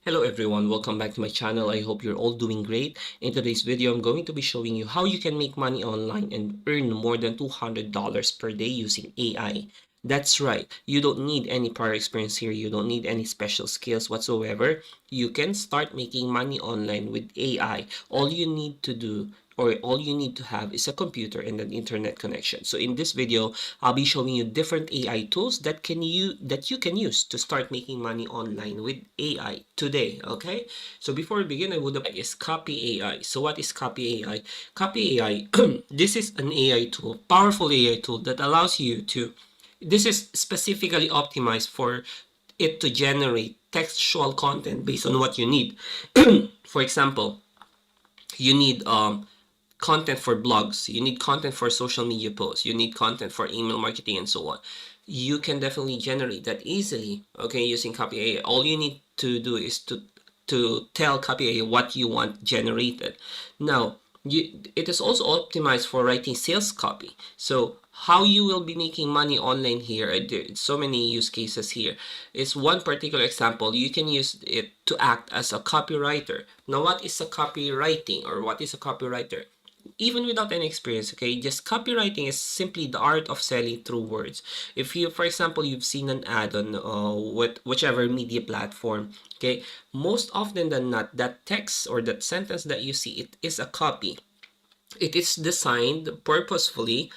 Hello everyone, welcome back to my channel. I hope you're all doing great. In today's video, I'm going to be showing you how you can make money online and earn more than $200 per day using AI. That's right, you don't need any prior experience here. You don't need any special skills whatsoever. You can start making money online with AI. All you need to do or all you need to have is a computer and an internet connection. So in this video, I'll be showing you different AI tools that you can use to start making money online with AI today. Okay, so before we begin, I would have is Copy AI. So what is Copy AI? Copy AI this is an AI tool, powerful AI tool that allows you to, this is specifically optimized for it to generate textual content based on what you need. For example, you need content for blogs, you need content for social media posts, you need content for email marketing, and so on. You can definitely generate that easily, okay, using Copy AI. All you need to do is to tell Copy AI what you want generated. Now, it is also optimized for writing sales copy. So how you will be making money online here, there's so many use cases here. Is one particular example. You can use it to act as a copywriter. Now, what is a copywriting, or what is a copywriter? Even without any experience, okay, just copywriting is simply the art of selling through words. If you, for example, you've seen an ad on whichever media platform, okay, most often than not, that text or that sentence that you see, it is a copy. It is designed purposefully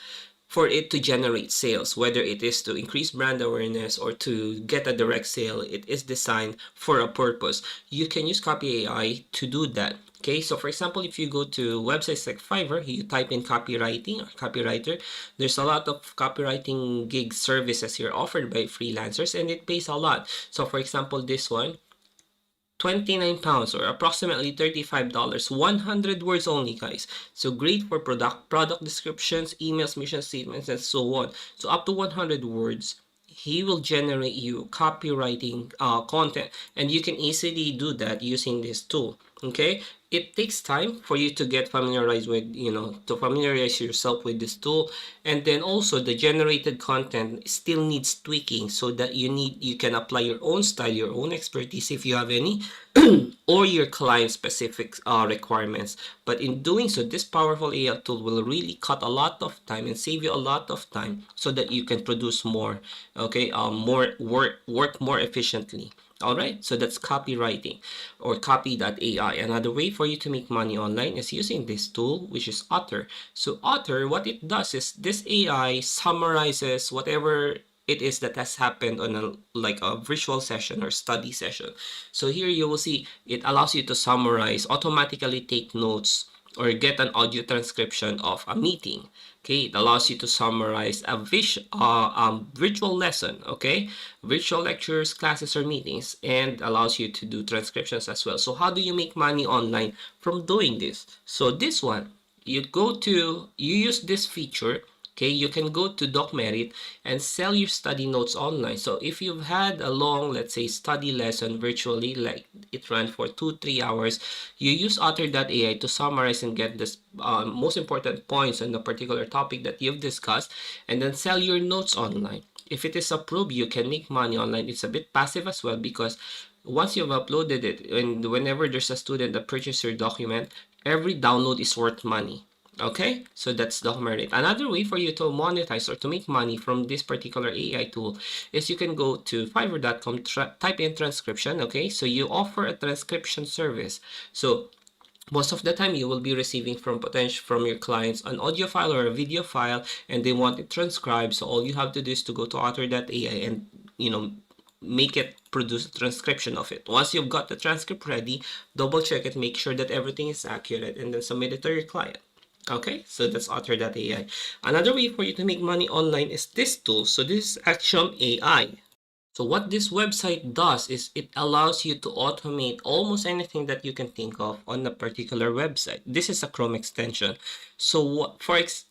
for it to generate sales, whether it is to increase brand awareness or to get a direct sale. It is designed for a purpose. You can use Copy AI to do that. Okay, so for example, if you go to websites like Fiverr, you type in copywriting or copywriter, there's a lot of copywriting gig services here offered by freelancers, and it pays a lot. So for example, this one, 29 pounds or approximately $35, 100 words only, guys. So great for product descriptions, emails, mission statements, and so on. So up to 100 words, he will generate you copywriting content, and you can easily do that using this tool. Okay, it takes time for you to get familiarized with, to familiarize yourself with this tool, and then also the generated content still needs tweaking so that you can apply your own style, your own expertise if you have any, or your client specific requirements. But in doing so, this powerful AI tool will really cut a lot of time and save you a lot of time so that you can produce more, okay, more work more efficiently. All right, so that's copywriting or copy.ai. Another way for you to make money online is using this tool, which is Otter. So Otter, what it does is this AI summarizes whatever it is that has happened on a virtual session or study session. So here you will see it allows you to summarize, automatically take notes, or get an audio transcription of a meeting. Okay, it allows you to summarize a virtual lesson, okay, virtual lectures, classes, or meetings, and allows you to do transcriptions as well. So how do you make money online from doing this? So this one, you use this feature. Okay, you can go to DocMerit and sell your study notes online. So if you've had a long, let's say, study lesson virtually, like it ran for 2-3 hours, you use Otter.ai to summarize and get the most important points on the particular topic that you've discussed, and then sell your notes online. If it is approved, you can make money online. It's a bit passive as well, because once you've uploaded it, and whenever there's a student that purchases your document, every download is worth money. Okay, so that's DocMerit. Another way for you to monetize or to make money from this particular AI tool is you can go to fiverr.com, type in transcription. Okay, so you offer a transcription service. So most of the time you will be receiving from your clients an audio file or a video file, and they want it transcribed. So all you have to do is to go to otter.ai and make it produce a transcription of it. Once you've got the transcript ready, double check it, make sure that everything is accurate, and then submit it to your client. Okay, so that's Otter.ai. Another way for you to make money online is this tool. So this is Action AI. So what this website does is it allows you to automate almost anything that you can think of on a particular website. This is a Chrome extension. So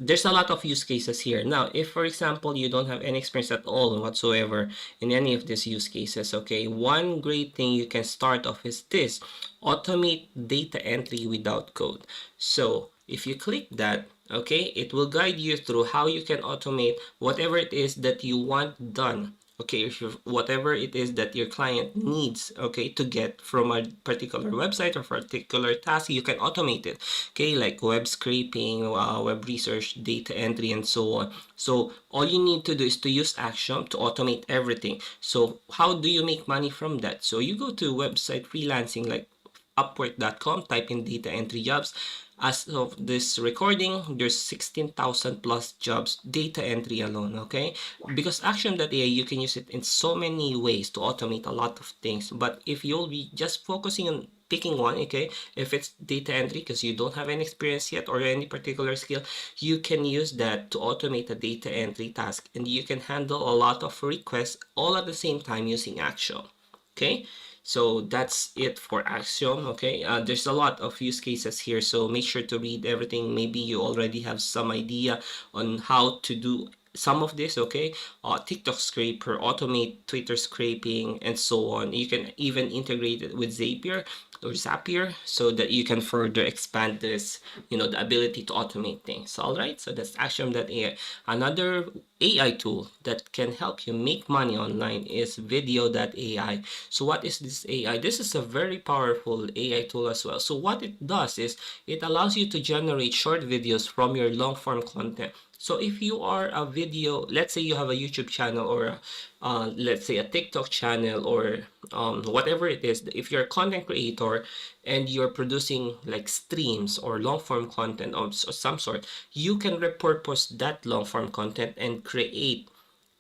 there's a lot of use cases here. Now, if for example you don't have any experience at all whatsoever in any of these use cases, okay, one great thing you can start off is this: automate data entry without code. So if you click that, okay, it will guide you through how you can automate whatever it is that you want done okay, if whatever it is that your client needs, okay, to get from a particular website or for a particular task, you can automate it, okay, like web scraping, web research, data entry, and so on. So all you need to do is to use Axiom to automate everything. So how do you make money from that? So you go to website freelancing like upwork.com, type in data entry jobs. As of this recording, there's 16,000 plus jobs data entry alone, okay? Because Action.ai, you can use it in so many ways to automate a lot of things. But if you'll be just focusing on picking one, okay, if it's data entry because you don't have any experience yet or any particular skill, you can use that to automate a data entry task, and you can handle a lot of requests all at the same time using Action, okay? So that's it for Axiom, okay? There's a lot of use cases here, so make sure to read everything. Maybe you already have some idea on how to do some of this, okay? TikTok scraper, automate Twitter scraping, and so on. You can even integrate it with Zapier so that you can further expand this, the ability to automate things. All right, so that's Axiom.ai. Another AI tool that can help you make money online is video.ai. So what is this AI? This is a very powerful AI tool as well. So what it does is it allows you to generate short videos from your long form content. So if you are a video, let's say you have a YouTube channel or let's say a TikTok channel or whatever it is, if you're a content creator and you're producing like streams or long form content of some sort, you can repurpose that long form content and create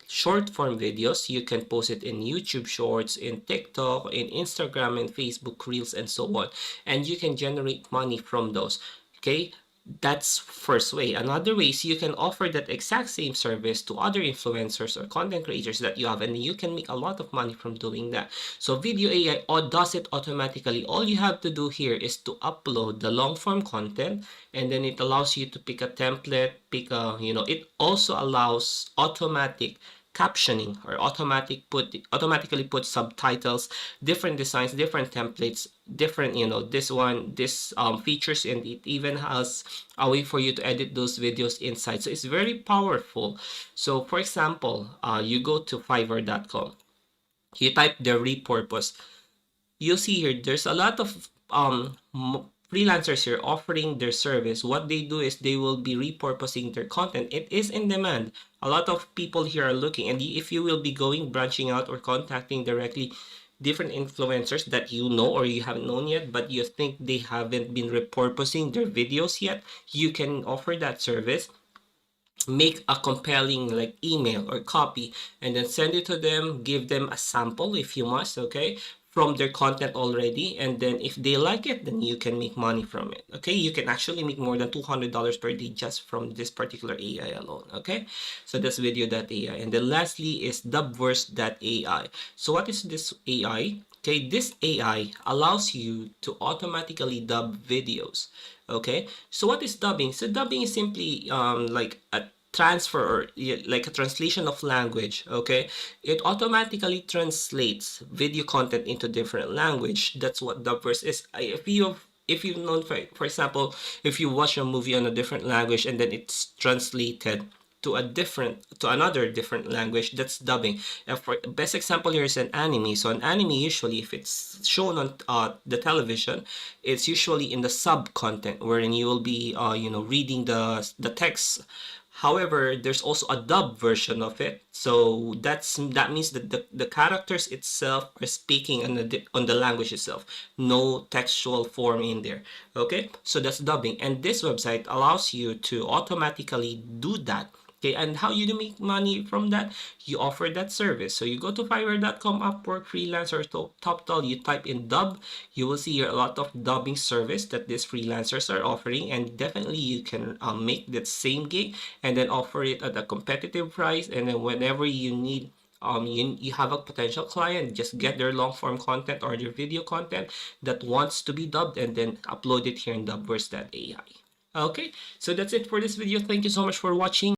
short form videos. You can post it in YouTube Shorts, in TikTok, in Instagram, and Facebook Reels, and so on. And you can generate money from those. Okay, that's first way. Another way is you can offer that exact same service to other influencers or content creators that you have, and you can make a lot of money from doing that. So video AI does it automatically. All you have to do here is to upload the long form content, and then it allows you to pick a template, it also allows automatic captioning or automatically put subtitles, different designs, different templates, different, this features, and it even has a way for you to edit those videos inside. So it's very powerful. So for example, you go to fiverr.com, you type the repurpose, you'll see here there's a lot of freelancers here offering their service. What they do is they will be repurposing their content. It is in demand. A lot of people here are looking, and if you will be branching out or contacting directly different influencers that you know or you haven't known yet, but you think they haven't been repurposing their videos yet, you can offer that service. Make a compelling like email or copy, and then send it to them. Give them a sample if you must, okay, from their content already, and then if they like it, then you can make money from it. Okay, you can actually make more than $200 per day just from this particular AI alone. Okay, so that's video.ai. And then lastly is dubverse.ai. So what is this AI? Okay, this AI allows you to automatically dub videos. Okay, so what is dubbing? So dubbing is simply like a transfer or like a translation of language. Okay, it automatically translates video content into different language. That's what dubverse is. If you've known, for example, if you watch a movie on a different language and then it's translated to another different language, that's dubbing. And for best example here is an anime. So an anime, usually if it's shown on the television, it's usually in the sub content wherein you will be reading the text. However, there's also a dub version of it. So that means that the characters itself are speaking on the language itself. No textual form in there. Okay? So that's dubbing. And this website allows you to automatically do that. Okay, and how you do make money from that? You offer that service. So you go to fiverr.com, Upwork, Freelancer, TopTal, you type in dub, you will see here a lot of dubbing service that these freelancers are offering, and definitely you can make that same gig and then offer it at a competitive price. And then whenever you need you have a potential client, just get their long form content or their video content that wants to be dubbed and then upload it here in dubverse.ai. Okay, so that's it for this video. Thank you so much for watching.